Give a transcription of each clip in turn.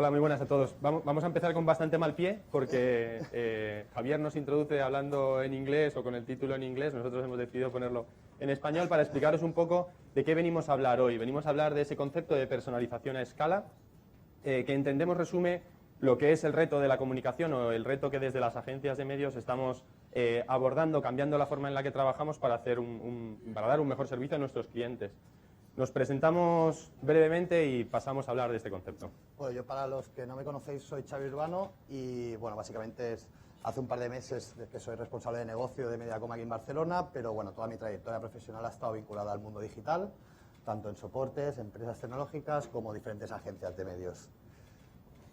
Hola, muy buenas a todos. Vamos a empezar con bastante mal pie porque Javier nos introduce hablando en inglés o con el título en inglés. Nosotros hemos decidido ponerlo en español para explicaros un poco de qué venimos a hablar hoy. Venimos a hablar de ese concepto de personalización a escala que entendemos resume lo que es el reto de la comunicación o el reto que desde las agencias de medios estamos abordando, cambiando la forma en la que trabajamos para dar un mejor servicio a nuestros clientes. Nos presentamos brevemente y pasamos a hablar de este concepto. Bueno, yo para los que no me conocéis soy Xavi Urbano y bueno, básicamente hace un par de meses que soy responsable de negocio de Mediacom aquí en Barcelona, pero bueno, toda mi trayectoria profesional ha estado vinculada al mundo digital, tanto en soportes, empresas tecnológicas como diferentes agencias de medios.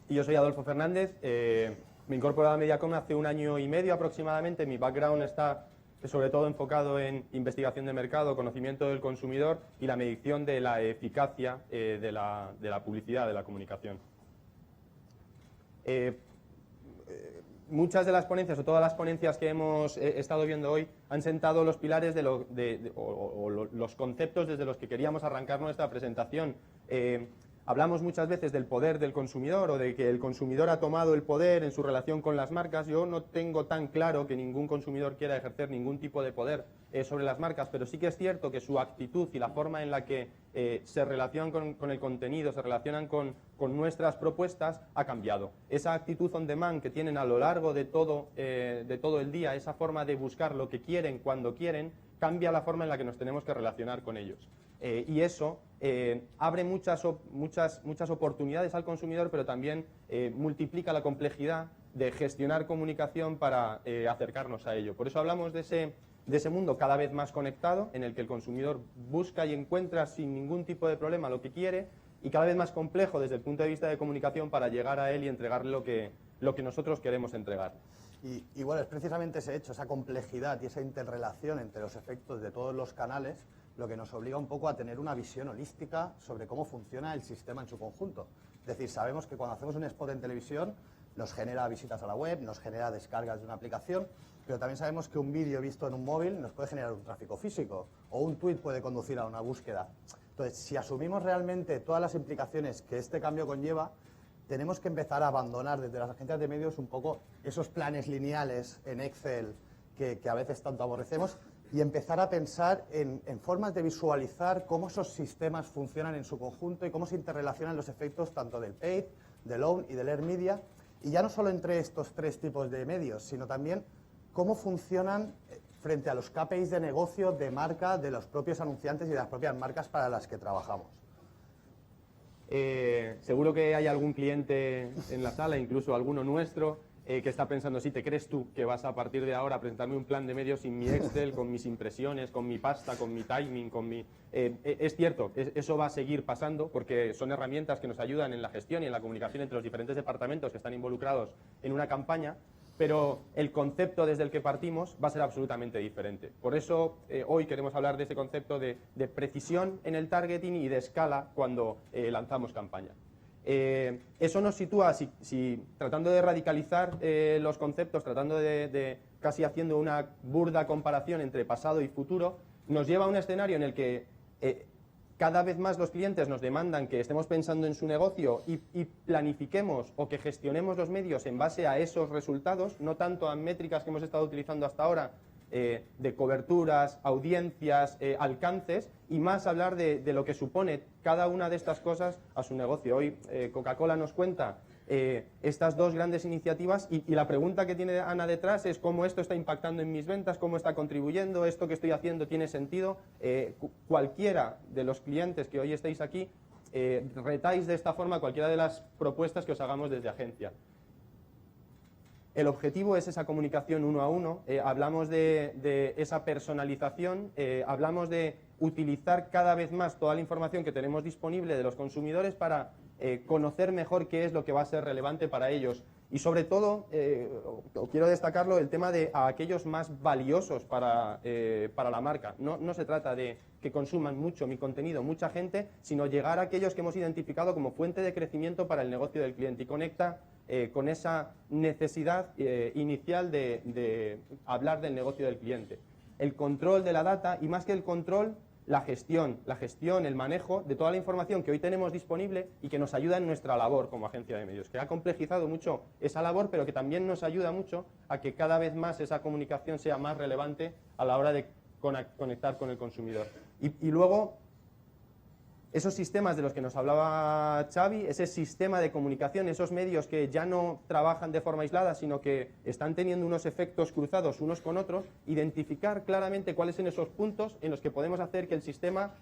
Y yo soy Adolfo Fernández, me incorporé a Mediacom hace 1 año y medio aproximadamente. Mi background está sobre todo enfocado en investigación de mercado, conocimiento del consumidor y la medición de la eficacia de la publicidad, de la comunicación. Muchas de las ponencias o todas las ponencias que hemos estado viendo hoy han sentado los pilares los conceptos desde los que queríamos arrancar nuestra presentación. Hablamos muchas veces del poder del consumidor o de que el consumidor ha tomado el poder en su relación con las marcas. Yo no tengo tan claro que ningún consumidor quiera ejercer ningún tipo de poder sobre las marcas, pero sí que es cierto que su actitud y la forma en la que se relacionan con el contenido, se relacionan con nuestras propuestas, ha cambiado. Esa actitud on demand que tienen a lo largo de todo el día, esa forma de buscar lo que quieren cuando quieren, cambia la forma en la que nos tenemos que relacionar con ellos. Y eso abre muchas oportunidades al consumidor, pero también multiplica la complejidad de gestionar comunicación para acercarnos a ello. Por eso hablamos de ese mundo cada vez más conectado, en el que el consumidor busca y encuentra sin ningún tipo de problema lo que quiere, y cada vez más complejo desde el punto de vista de comunicación para llegar a él y entregarle lo que nosotros queremos entregar. Y bueno, es precisamente ese hecho, esa complejidad y esa interrelación entre los efectos de todos los canales lo que nos obliga un poco a tener una visión holística sobre cómo funciona el sistema en su conjunto. Es decir, sabemos que cuando hacemos un spot en televisión nos genera visitas a la web, nos genera descargas de una aplicación, pero también sabemos que un vídeo visto en un móvil nos puede generar un tráfico físico o un tweet puede conducir a una búsqueda. Entonces, si asumimos realmente todas las implicaciones que este cambio conlleva, tenemos que empezar a abandonar desde las agencias de medios un poco esos planes lineales en Excel que a veces tanto aborrecemos y empezar a pensar en formas de visualizar cómo esos sistemas funcionan en su conjunto y cómo se interrelacionan los efectos tanto del paid, del own y del earned media, y ya no solo entre estos 3 tipos de medios, sino también cómo funcionan frente a los KPIs de negocio, de marca, de los propios anunciantes y de las propias marcas para las que trabajamos. Seguro que hay algún cliente en la sala, incluso alguno nuestro, que está pensando, si te crees tú que vas a partir de ahora a presentarme un plan de medios sin mi Excel, con mis impresiones, con mi pasta, con mi timing, es cierto, eso va a seguir pasando porque son herramientas que nos ayudan en la gestión y en la comunicación entre los diferentes departamentos que están involucrados en una campaña, pero el concepto desde el que partimos va a ser absolutamente diferente. Por eso hoy queremos hablar de ese concepto de precisión en el targeting y de escala cuando lanzamos campaña. Eso nos sitúa, tratando de radicalizar los conceptos, tratando de casi haciendo una burda comparación entre pasado y futuro, nos lleva a un escenario en el que cada vez más los clientes nos demandan que estemos pensando en su negocio y planifiquemos o que gestionemos los medios en base a esos resultados, no tanto a métricas que hemos estado utilizando hasta ahora, de coberturas, audiencias, alcances, y más hablar de lo que supone cada una de estas cosas a su negocio. Hoy Coca-Cola nos cuenta estas 2 grandes iniciativas y la pregunta que tiene Ana detrás es cómo esto está impactando en mis ventas, cómo está contribuyendo, esto que estoy haciendo tiene sentido. Cualquiera de los clientes que hoy estáis aquí retáis de esta forma cualquiera de las propuestas que os hagamos desde agencia. El objetivo es esa comunicación 1 a 1, hablamos de esa personalización, hablamos de utilizar cada vez más toda la información que tenemos disponible de los consumidores para conocer mejor qué es lo que va a ser relevante para ellos. Y sobre todo, quiero destacarlo, el tema de a aquellos más valiosos para la marca. No se trata de que consuman mucho mi contenido, mucha gente, sino llegar a aquellos que hemos identificado como fuente de crecimiento para el negocio del cliente y conecta con esa necesidad inicial de hablar del negocio del cliente. El control de la data, y más que el control, la gestión, el manejo de toda la información que hoy tenemos disponible y que nos ayuda en nuestra labor como agencia de medios, que ha complejizado mucho esa labor, pero que también nos ayuda mucho a que cada vez más esa comunicación sea más relevante a la hora de conectar con el consumidor. Y luego, esos sistemas de los que nos hablaba Xavi, ese sistema de comunicación, esos medios que ya no trabajan de forma aislada, sino que están teniendo unos efectos cruzados unos con otros, identificar claramente cuáles son esos puntos en los que podemos hacer que el sistema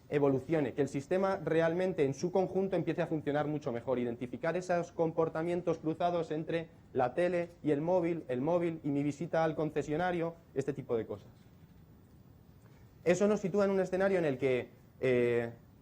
evolucione, que el sistema realmente en su conjunto empiece a funcionar mucho mejor, identificar esos comportamientos cruzados entre la tele y el móvil y mi visita al concesionario, este tipo de cosas. Eso nos sitúa en un escenario en el que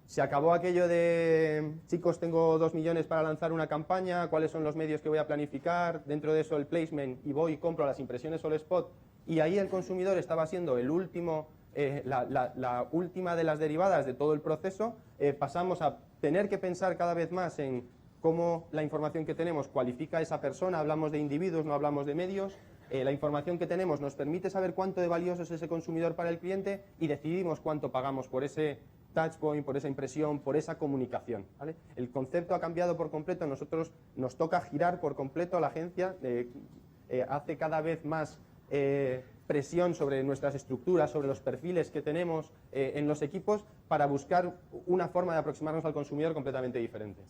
se acabó aquello de, chicos, tengo 2 millones para lanzar una campaña, ¿cuáles son los medios que voy a planificar? Dentro de eso el placement, y voy y compro las impresiones o el spot. Y ahí el consumidor estaba siendo el último, la última de las derivadas de todo el proceso. Pasamos a tener que pensar cada vez más en cómo la información que tenemos cualifica a esa persona. Hablamos de individuos, no hablamos de medios. La información que tenemos nos permite saber cuánto de valioso es ese consumidor para el cliente y decidimos cuánto pagamos por ese touchpoint, por esa impresión, por esa comunicación, ¿vale? El concepto ha cambiado por completo, nosotros nos toca girar por completo a la agencia, hace cada vez más presión sobre nuestras estructuras, sobre los perfiles que tenemos en los equipos para buscar una forma de aproximarnos al consumidor completamente diferente.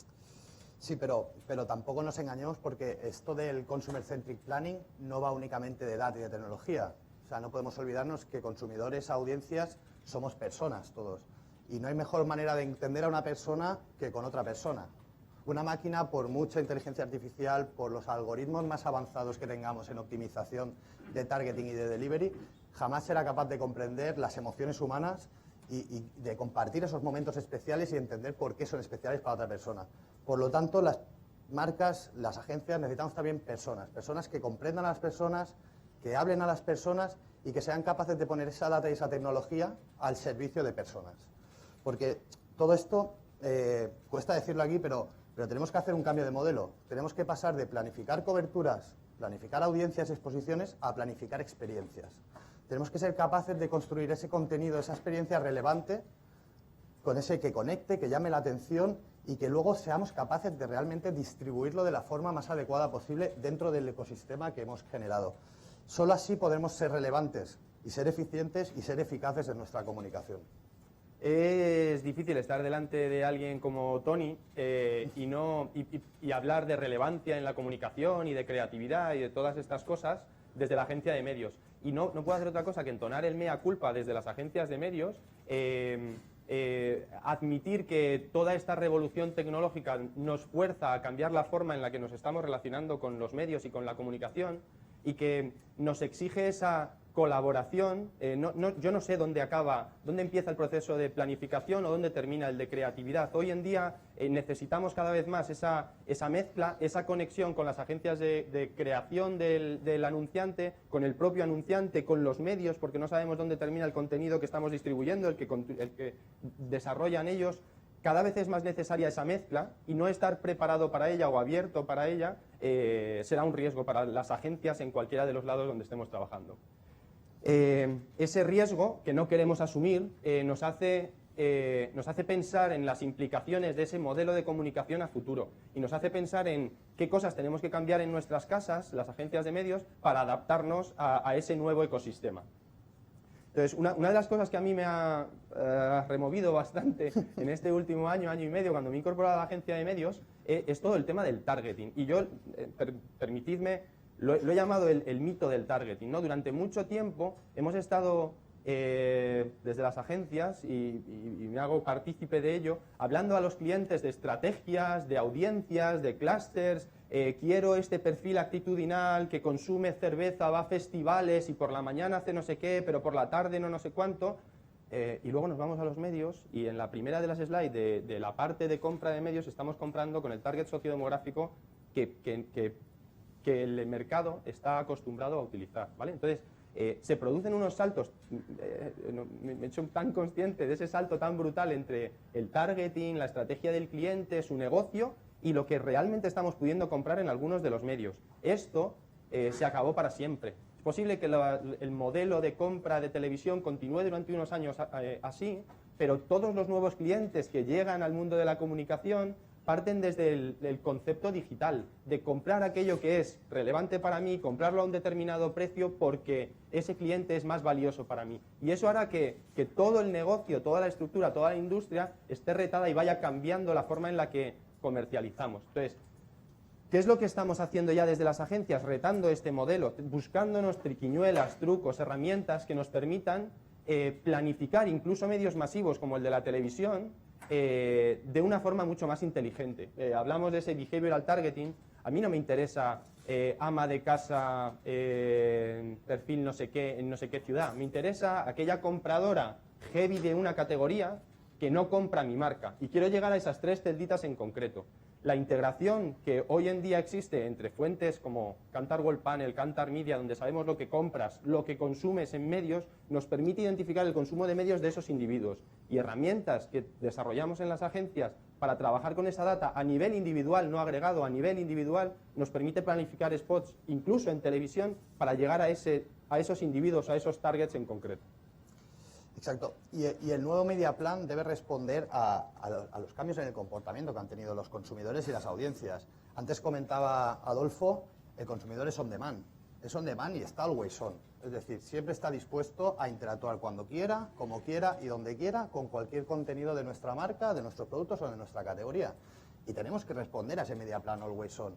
Sí, pero tampoco nos engañemos porque esto del Consumer Centric Planning no va únicamente de data y de tecnología. O sea, no podemos olvidarnos que consumidores, audiencias, somos personas todos. Y no hay mejor manera de entender a una persona que con otra persona. Una máquina, por mucha inteligencia artificial, por los algoritmos más avanzados que tengamos en optimización de targeting y de delivery, jamás será capaz de comprender las emociones humanas y de compartir esos momentos especiales y entender por qué son especiales para otra persona. Por lo tanto, las marcas, las agencias, necesitamos también personas que comprendan a las personas, que hablen a las personas y que sean capaces de poner esa data y esa tecnología al servicio de personas. Porque todo esto, cuesta decirlo aquí, pero tenemos que hacer un cambio de modelo. Tenemos que pasar de planificar coberturas, planificar audiencias y exposiciones, a planificar experiencias. Tenemos que ser capaces de construir ese contenido, esa experiencia relevante, con ese que conecte, que llame la atención y que luego seamos capaces de realmente distribuirlo de la forma más adecuada posible dentro del ecosistema que hemos generado. Solo así podremos ser relevantes y ser eficientes y ser eficaces en nuestra comunicación. Es difícil estar delante de alguien como Tony y hablar de relevancia en la comunicación y de creatividad y de todas estas cosas desde la agencia de medios. Y no puedo hacer otra cosa que entonar el mea culpa desde las agencias de medios, admitir que toda esta revolución tecnológica nos fuerza a cambiar la forma en la que nos estamos relacionando con los medios y con la comunicación y que nos exige esa colaboración. Yo no sé dónde empieza el proceso de planificación o dónde termina el de creatividad. Hoy en día necesitamos cada vez más esa mezcla, esa conexión con las agencias de creación del anunciante, con el propio anunciante, con los medios, porque no sabemos dónde termina el contenido que estamos distribuyendo, el que desarrollan ellos. Cada vez es más necesaria esa mezcla y no estar preparado para ella o abierto para ella será un riesgo para las agencias en cualquiera de los lados donde estemos trabajando. Ese riesgo que no queremos asumir nos hace pensar en las implicaciones de ese modelo de comunicación a futuro y nos hace pensar en qué cosas tenemos que cambiar en nuestras casas, las agencias de medios, para adaptarnos a ese nuevo ecosistema. Entonces, una de las cosas que a mí me ha removido bastante en este último año y medio, cuando me he incorporado a la agencia de medios, es todo el tema del targeting. Y yo, permitidme, lo he llamado el mito del targeting, ¿no? Durante mucho tiempo hemos estado, desde las agencias, y me hago partícipe de ello, hablando a los clientes de estrategias, de audiencias, de clústeres. Quiero este perfil actitudinal que consume cerveza, va a festivales y por la mañana hace no sé qué, pero por la tarde no sé cuánto. Y luego nos vamos a los medios y en la primera de las slides de la parte de compra de medios estamos comprando con el target sociodemográfico que el mercado está acostumbrado a utilizar, ¿vale? Entonces, se producen unos saltos, me he hecho tan consciente de ese salto tan brutal entre el targeting, la estrategia del cliente, su negocio y lo que realmente estamos pudiendo comprar en algunos de los medios. Esto se acabó para siempre. Es posible que el modelo de compra de televisión continúe durante unos años así, pero todos los nuevos clientes que llegan al mundo de la comunicación parten desde el concepto digital, de comprar aquello que es relevante para mí, comprarlo a un determinado precio porque ese cliente es más valioso para mí. Y eso hará que todo el negocio, toda la estructura, toda la industria esté retada y vaya cambiando la forma en la que comercializamos. Entonces, ¿qué es lo que estamos haciendo ya desde las agencias? Retando este modelo, buscándonos triquiñuelas, trucos, herramientas que nos permitan planificar incluso medios masivos como el de la televisión de una forma mucho más inteligente. Hablamos de ese behavioral targeting. A mí no me interesa ama de casa, perfil no sé qué, en no sé qué ciudad. Me interesa aquella compradora heavy de una categoría que no compra mi marca. Y quiero llegar a esas 3 celditas en concreto. La integración que hoy en día existe entre fuentes como Kantar Wallpanel, Kantar Media, donde sabemos lo que compras, lo que consumes en medios, nos permite identificar el consumo de medios de esos individuos. Y herramientas que desarrollamos en las agencias para trabajar con esa data a nivel individual, no agregado, a nivel individual, nos permite planificar spots, incluso en televisión, para llegar a esos individuos, a esos targets en concreto. Exacto. Y el nuevo media plan debe responder a los cambios en el comportamiento que han tenido los consumidores y las audiencias. Antes comentaba Adolfo, el consumidor es on demand. Es on demand y está always on. Es decir, siempre está dispuesto a interactuar cuando quiera, como quiera y donde quiera con cualquier contenido de nuestra marca, de nuestros productos o de nuestra categoría. Y tenemos que responder a ese media plan always on.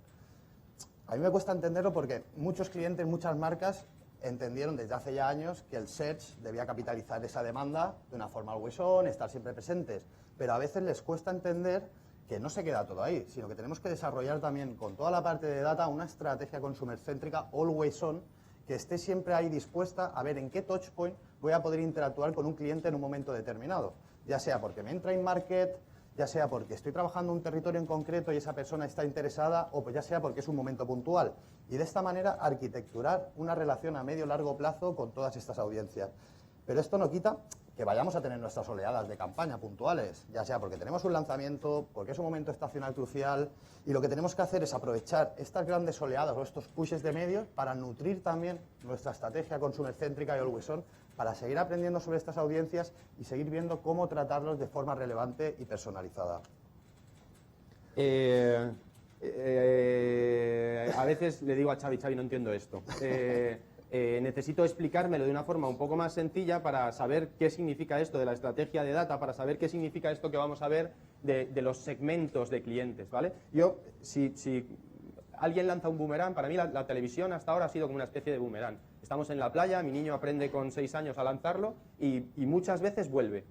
A mí me cuesta entenderlo porque muchos clientes, muchas marcas entendieron desde hace ya años que el search debía capitalizar esa demanda de una forma always on, estar siempre presentes, pero a veces les cuesta entender que no se queda todo ahí, sino que tenemos que desarrollar también con toda la parte de data una estrategia consumer-céntrica always on, que esté siempre ahí dispuesta a ver en qué touchpoint voy a poder interactuar con un cliente en un momento determinado, ya sea porque me entra in market, ya sea porque estoy trabajando en un territorio en concreto y esa persona está interesada, o pues ya sea porque es un momento puntual. Y de esta manera arquitecturar una relación a medio largo plazo con todas estas audiencias. Pero esto no quita que vayamos a tener nuestras oleadas de campaña puntuales, ya sea porque tenemos un lanzamiento, porque es un momento estacional crucial, y lo que tenemos que hacer es aprovechar estas grandes oleadas o estos pushes de medios para nutrir también nuestra estrategia consumer-céntrica y always on, para seguir aprendiendo sobre estas audiencias y seguir viendo cómo tratarlos de forma relevante y personalizada. A veces le digo a Xavi, no entiendo esto. Necesito explicármelo de una forma un poco más sencilla para saber qué significa esto de la estrategia de data, para saber qué significa esto que vamos a ver de los segmentos de clientes, ¿vale? Yo, si alguien lanza un boomerang, para mí la televisión hasta ahora ha sido como una especie de boomerang. Estamos en la playa, mi niño aprende con 6 años a lanzarlo y muchas veces vuelve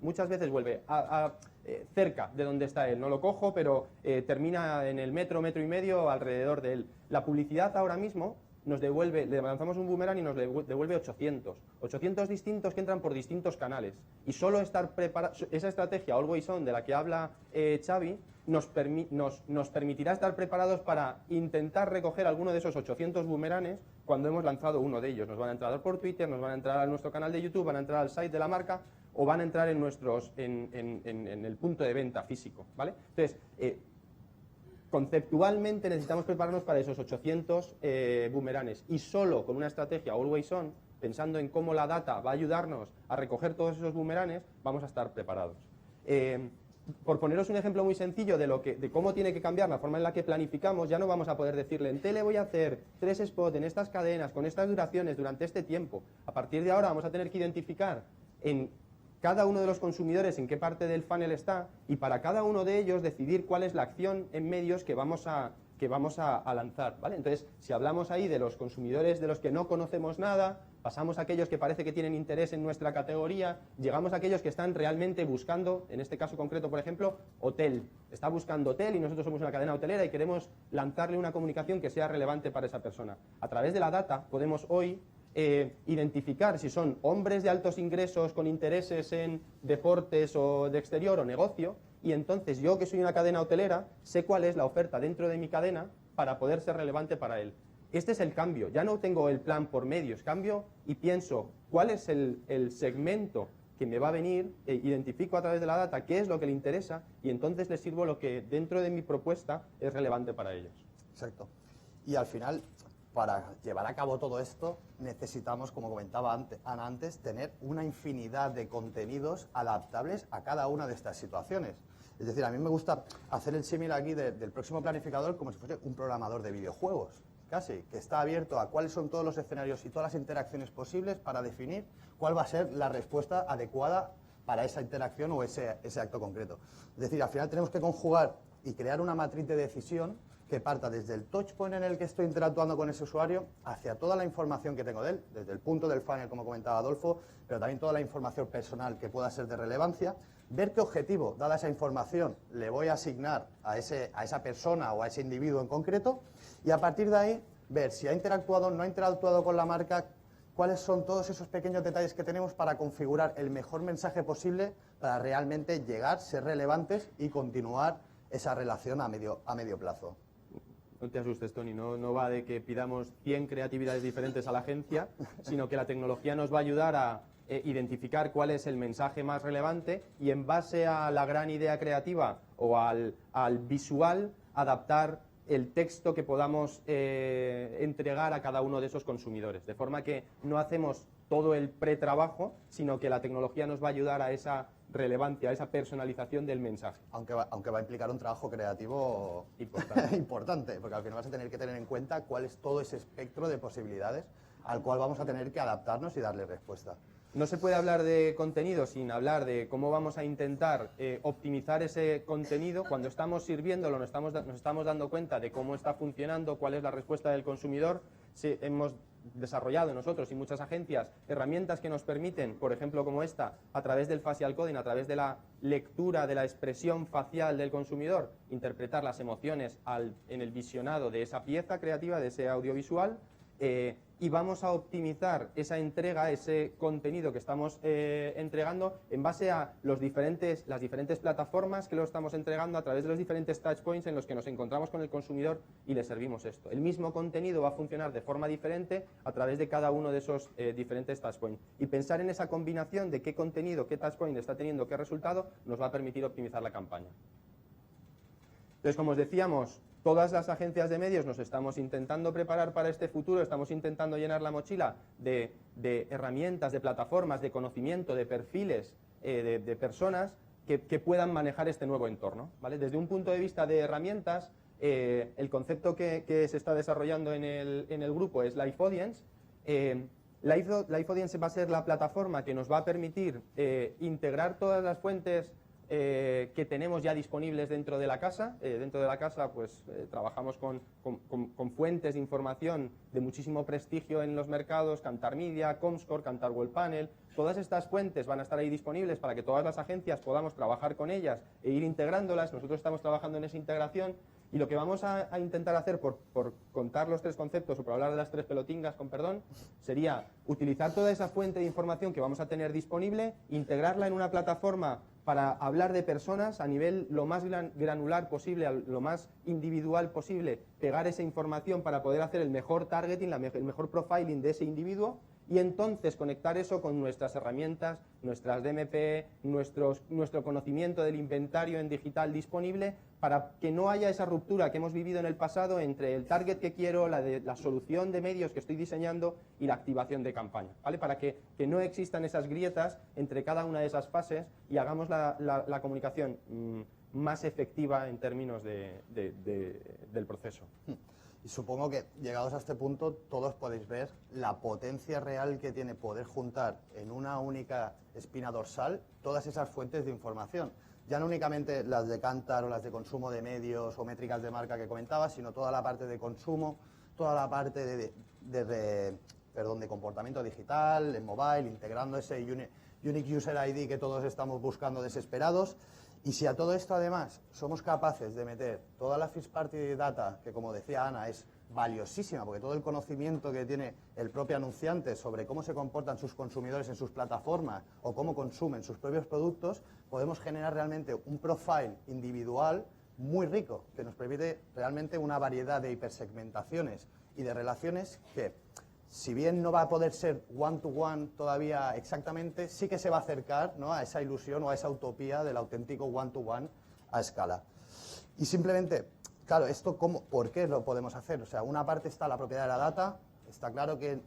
cerca de donde está él. No lo cojo, pero termina en el metro y medio alrededor de él. La publicidad ahora mismo nos devuelve, le lanzamos un boomerang y nos devuelve 800 distintos que entran por distintos canales. Y solo estar preparado, esa estrategia always on de la que habla Xavi, nos permitirá estar preparados para intentar recoger alguno de esos 800 boomerangs cuando hemos lanzado uno de ellos. Nos van a entrar por Twitter, nos van a entrar a nuestro canal de YouTube, van a entrar al site de la marca o van a entrar en el punto de venta físico, ¿vale? Entonces, conceptualmente necesitamos prepararnos para esos 800 boomerangs y solo con una estrategia always on, pensando en cómo la data va a ayudarnos a recoger todos esos boomerangs, vamos a estar preparados. Por poneros un ejemplo muy sencillo de cómo tiene que cambiar la forma en la que planificamos, ya no vamos a poder decirle en tele voy a hacer 3 spots en estas cadenas, con estas duraciones durante este tiempo. A partir de ahora vamos a tener que identificar en cada uno de los consumidores en qué parte del funnel está y para cada uno de ellos decidir cuál es la acción en medios que vamos a lanzar, ¿vale? Entonces, si hablamos ahí de los consumidores de los que no conocemos nada, pasamos a aquellos que parece que tienen interés en nuestra categoría, llegamos a aquellos que están realmente buscando, en este caso concreto, por ejemplo, hotel. Está buscando hotel y nosotros somos una cadena hotelera y queremos lanzarle una comunicación que sea relevante para esa persona. A través de la data podemos hoy identificar si son hombres de altos ingresos con intereses en deportes o de exterior o negocio, y entonces yo, que soy una cadena hotelera, sé cuál es la oferta dentro de mi cadena para poder ser relevante para él. Este es el cambio. Ya no tengo el plan por medios, cambio y pienso cuál es el segmento que me va a venir, identifico a través de la data qué es lo que le interesa y entonces les sirvo lo que dentro de mi propuesta es relevante para ellos. Exacto. Y al final, para llevar a cabo todo esto necesitamos, como comentaba Ana antes, tener una infinidad de contenidos adaptables a cada una de estas situaciones. Es decir, a mí me gusta hacer el símil aquí del próximo planificador como si fuese un programador de videojuegos, casi, que está abierto a cuáles son todos los escenarios y todas las interacciones posibles para definir cuál va a ser la respuesta adecuada para esa interacción o ese acto concreto. Es decir, al final tenemos que conjugar y crear una matriz de decisión que parta desde el touchpoint en el que estoy interactuando con ese usuario hacia toda la información que tengo de él, desde el punto del funnel, como comentaba Adolfo, pero también toda la información personal que pueda ser de relevancia, ver qué objetivo, dada esa información, le voy a asignar a esa persona o a ese individuo en concreto y a partir de ahí ver si ha interactuado o no ha interactuado con la marca, cuáles son todos esos pequeños detalles que tenemos para configurar el mejor mensaje posible para realmente llegar, ser relevantes y continuar esa relación a medio plazo. No te asustes, Tony, no va de que pidamos 100 creatividades diferentes a la agencia, sino que la tecnología nos va a ayudar a identificar cuál es el mensaje más relevante y en base a la gran idea creativa o al visual adaptar el texto que podamos entregar a cada uno de esos consumidores. De forma que no hacemos todo el pretrabajo, sino que la tecnología nos va a ayudar a esa relevancia, a esa personalización del mensaje. Aunque va a implicar un trabajo creativo importante, porque al final vas a tener que tener en cuenta cuál es todo ese espectro de posibilidades al cual vamos a tener que adaptarnos y darle respuesta. No se puede hablar de contenido sin hablar de cómo vamos a intentar optimizar ese contenido. Cuando estamos sirviéndolo nos estamos dando cuenta de cómo está funcionando, cuál es la respuesta del consumidor. Sí, hemos desarrollado nosotros y muchas agencias herramientas que nos permiten, por ejemplo como esta, a través del facial coding, a través de la lectura de la expresión facial del consumidor, interpretar las emociones en el visionado de esa pieza creativa, de ese audiovisual. Y vamos a optimizar esa entrega, ese contenido que estamos entregando en base a las diferentes plataformas que lo estamos entregando a través de los diferentes touchpoints en los que nos encontramos con el consumidor y le servimos esto. El mismo contenido va a funcionar de forma diferente a través de cada uno de esos diferentes touchpoints. Y pensar en esa combinación de qué contenido, qué touchpoint está teniendo qué resultado, nos va a permitir optimizar la campaña. Entonces, como os decíamos, todas las agencias de medios nos estamos intentando preparar para este futuro, estamos intentando llenar la mochila de herramientas, de plataformas, de conocimiento, de perfiles, de personas que puedan manejar este nuevo entorno, ¿vale? Desde un punto de vista de herramientas, el concepto que se está desarrollando en el grupo es Live Audience. Live Audience va a ser la plataforma que nos va a permitir integrar todas las fuentes que tenemos ya disponibles dentro de la casa. Dentro de la casa pues trabajamos con fuentes de información de muchísimo prestigio en los mercados, Kantar Media, Comscore, Kantar World Panel. Todas estas fuentes van a estar ahí disponibles para que todas las agencias podamos trabajar con ellas e ir integrándolas. Nosotros estamos trabajando en esa integración y lo que vamos a intentar hacer, por contar los tres conceptos o por hablar de las tres pelotingas, con perdón, sería utilizar toda esa fuente de información que vamos a tener disponible, integrarla en una plataforma para hablar de personas a nivel lo más granular posible, lo más individual posible, pegar esa información para poder hacer el mejor targeting, el mejor profiling de ese individuo y entonces conectar eso con nuestras herramientas, nuestras DMP, nuestro conocimiento del inventario en digital disponible para que no haya esa ruptura que hemos vivido en el pasado entre el target que quiero, la solución de medios que estoy diseñando y la activación de campaña, ¿vale? Para que no existan esas grietas entre cada una de esas fases y hagamos la comunicación más efectiva en términos del proceso. Y supongo que, llegados a este punto, todos podéis ver la potencia real que tiene poder juntar en una única espina dorsal todas esas fuentes de información. Ya no únicamente las de Kantar o las de consumo de medios o métricas de marca que comentaba, sino toda la parte de consumo, toda la parte de comportamiento digital, en mobile, integrando ese Unique User ID que todos estamos buscando desesperados. Y si a todo esto, además, somos capaces de meter toda la first party data, que como decía Ana, es valiosísima, porque todo el conocimiento que tiene el propio anunciante sobre cómo se comportan sus consumidores en sus plataformas o cómo consumen sus propios productos, podemos generar realmente un profile individual muy rico, que nos permite realmente una variedad de hipersegmentaciones y de relaciones que, si bien no va a poder ser one-to-one todavía exactamente, sí que se va a acercar, ¿no?, a esa ilusión o a esa utopía del auténtico one-to-one a escala. Y simplemente, claro, ¿por qué lo podemos hacer? O sea, una parte está la propiedad de la data. Está claro que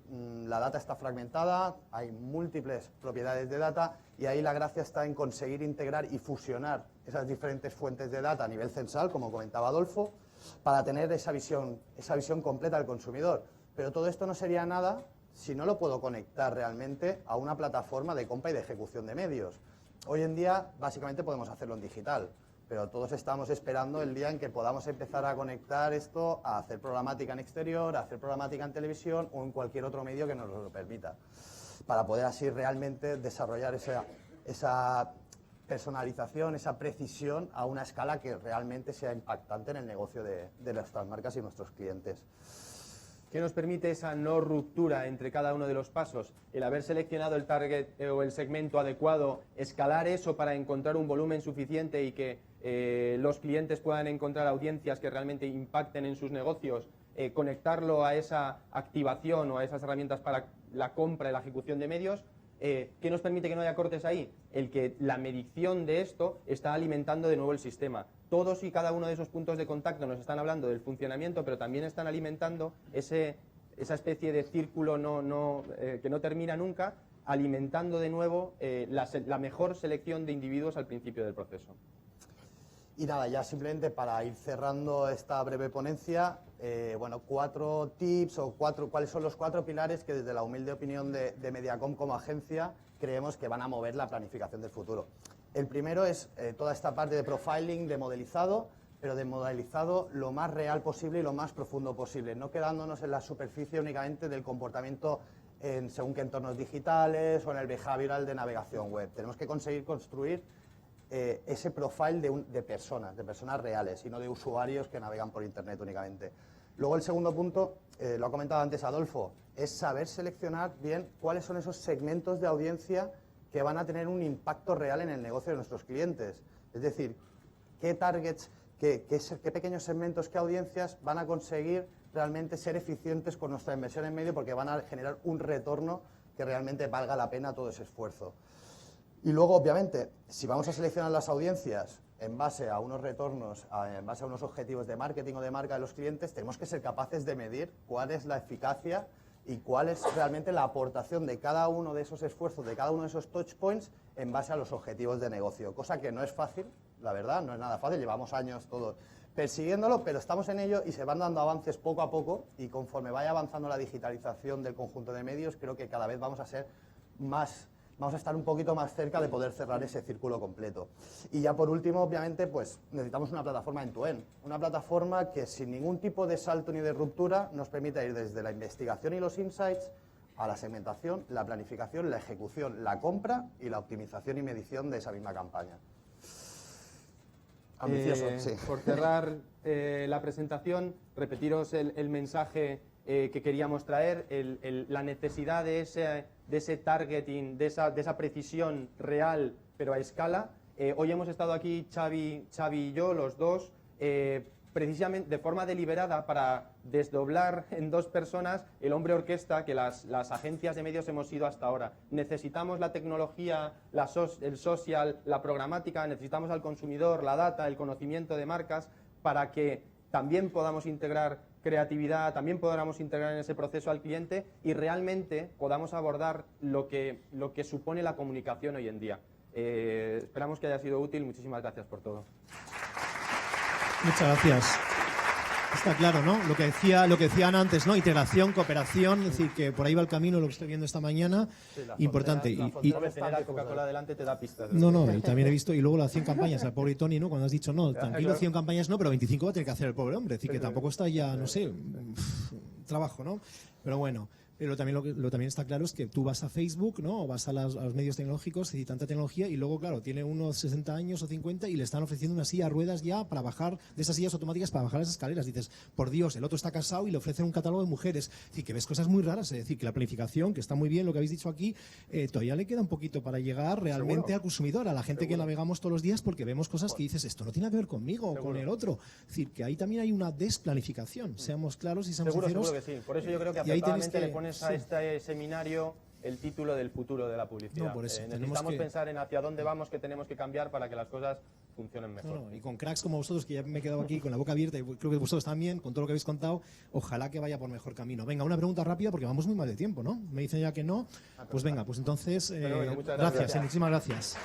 la data está fragmentada, hay múltiples propiedades de data y ahí la gracia está en conseguir integrar y fusionar esas diferentes fuentes de data a nivel censal, como comentaba Adolfo, para tener esa visión completa del consumidor. Pero todo esto no sería nada si no lo puedo conectar realmente a una plataforma de compra y de ejecución de medios. Hoy en día, básicamente, podemos hacerlo en digital. Pero todos estamos esperando el día en que podamos empezar a conectar esto a hacer programática en exterior, a hacer programática en televisión o en cualquier otro medio que nos lo permita, para poder así realmente desarrollar esa personalización, esa precisión a una escala que realmente sea impactante en el negocio de nuestras marcas y nuestros clientes. ¿Qué nos permite esa no ruptura entre cada uno de los pasos? El haber seleccionado el target o el segmento adecuado, escalar eso para encontrar un volumen suficiente y que los clientes puedan encontrar audiencias que realmente impacten en sus negocios, conectarlo a esa activación o a esas herramientas para la compra y la ejecución de medios. ¿Qué nos permite que no haya cortes ahí? El que la medición de esto está alimentando de nuevo el sistema. Todos y cada uno de esos puntos de contacto nos están hablando del funcionamiento, pero también están alimentando esa especie de círculo que no termina nunca, alimentando de nuevo la mejor selección de individuos al principio del proceso. Y nada, ya simplemente para ir cerrando esta breve ponencia, 4 tips o cuáles son los 4 pilares que desde la humilde opinión de Mediacom como agencia creemos que van a mover la planificación del futuro. El primero es toda esta parte de profiling, de modelizado, pero de modelizado lo más real posible y lo más profundo posible, no quedándonos en la superficie únicamente del comportamiento en según qué entornos digitales o en el behavioral de navegación web. Tenemos que conseguir construir ese profile de personas reales y no de usuarios que navegan por Internet únicamente. Luego el segundo punto, lo ha comentado antes Adolfo, es saber seleccionar bien cuáles son esos segmentos de audiencia que van a tener un impacto real en el negocio de nuestros clientes. Es decir, qué targets, qué pequeños segmentos, qué audiencias van a conseguir realmente ser eficientes con nuestra inversión en medio porque van a generar un retorno que realmente valga la pena todo ese esfuerzo. Y luego, obviamente, si vamos a seleccionar las audiencias en base a unos retornos, en base a unos objetivos de marketing o de marca de los clientes, tenemos que ser capaces de medir cuál es la eficacia y cuál es realmente la aportación de cada uno de esos esfuerzos, de cada uno de esos touch points en base a los objetivos de negocio. Cosa que no es fácil, la verdad, no es nada fácil, llevamos años todos persiguiéndolo, pero estamos en ello y se van dando avances poco a poco y conforme vaya avanzando la digitalización del conjunto de medios, creo que cada vez vamos a estar un poquito más cerca de poder cerrar ese círculo completo. Y ya por último, obviamente, pues necesitamos una plataforma end-to-end, una plataforma que sin ningún tipo de salto ni de ruptura nos permita ir desde la investigación y los insights a la segmentación, la planificación, la ejecución, la compra y la optimización y medición de esa misma campaña. Ambicioso, sí. Por cerrar la presentación, repetiros el mensaje que queríamos traer, la necesidad de ese targeting, de esa precisión real, pero a escala. Hoy hemos estado aquí Xavi y yo, los dos, precisamente de forma deliberada para desdoblar en 2 personas el hombre orquesta que las agencias de medios hemos sido hasta ahora. Necesitamos la tecnología, el social, la programática, necesitamos al consumidor, la data, el conocimiento de marcas para que también podamos integrar creatividad, también podamos integrar en ese proceso al cliente y realmente podamos abordar lo que supone la comunicación hoy en día. Esperamos que haya sido útil. Muchísimas gracias por todo. Muchas gracias. Está claro, ¿no? Lo que decían antes, ¿no? Integración, cooperación, es decir, que por ahí va el camino, lo que estoy viendo esta mañana, sí, importante. Y tener a Coca-Cola delante te da pistas. No, y también he visto, y luego las 100 campañas, al pobre Tony, ¿no? Cuando has dicho, no, tranquilo, 100 campañas no, pero 25 va a tener que hacer el pobre hombre, es decir, que tampoco está ya, no sé, trabajo, ¿no? Pero bueno. Pero también lo también está claro es que tú vas a Facebook, ¿no? O vas a los medios tecnológicos y tanta tecnología y luego, claro, tiene unos 60 años o 50 y le están ofreciendo una silla a ruedas ya para bajar, de esas sillas automáticas para bajar las escaleras. Dices, por Dios, el otro está casado y le ofrecen un catálogo de mujeres. Es decir, que ves cosas muy raras. Es decir, que la planificación, que está muy bien lo que habéis dicho aquí, todavía le queda un poquito para llegar realmente al consumidor, a la gente que navegamos todos los días porque vemos cosas que dices, esto no tiene que ver conmigo o con el otro. Es decir, que ahí también hay una desplanificación. Seamos claros y seamos sinceros. Seguro que sí. Por eso yo creo que acertadamente le pones a este seminario el título del futuro de la publicidad. No, por eso, necesitamos pensar en hacia dónde vamos, qué tenemos que cambiar para que las cosas funcionen mejor. No, y con cracks como vosotros, que ya me he quedado aquí con la boca abierta, y creo que vosotros también, con todo lo que habéis contado, ojalá que vaya por mejor camino. Venga, una pregunta rápida, porque vamos muy mal de tiempo, ¿no? Me dicen ya que no. Pues venga, pues entonces, Pero bueno, muchas gracias, gracias. muchísimas gracias.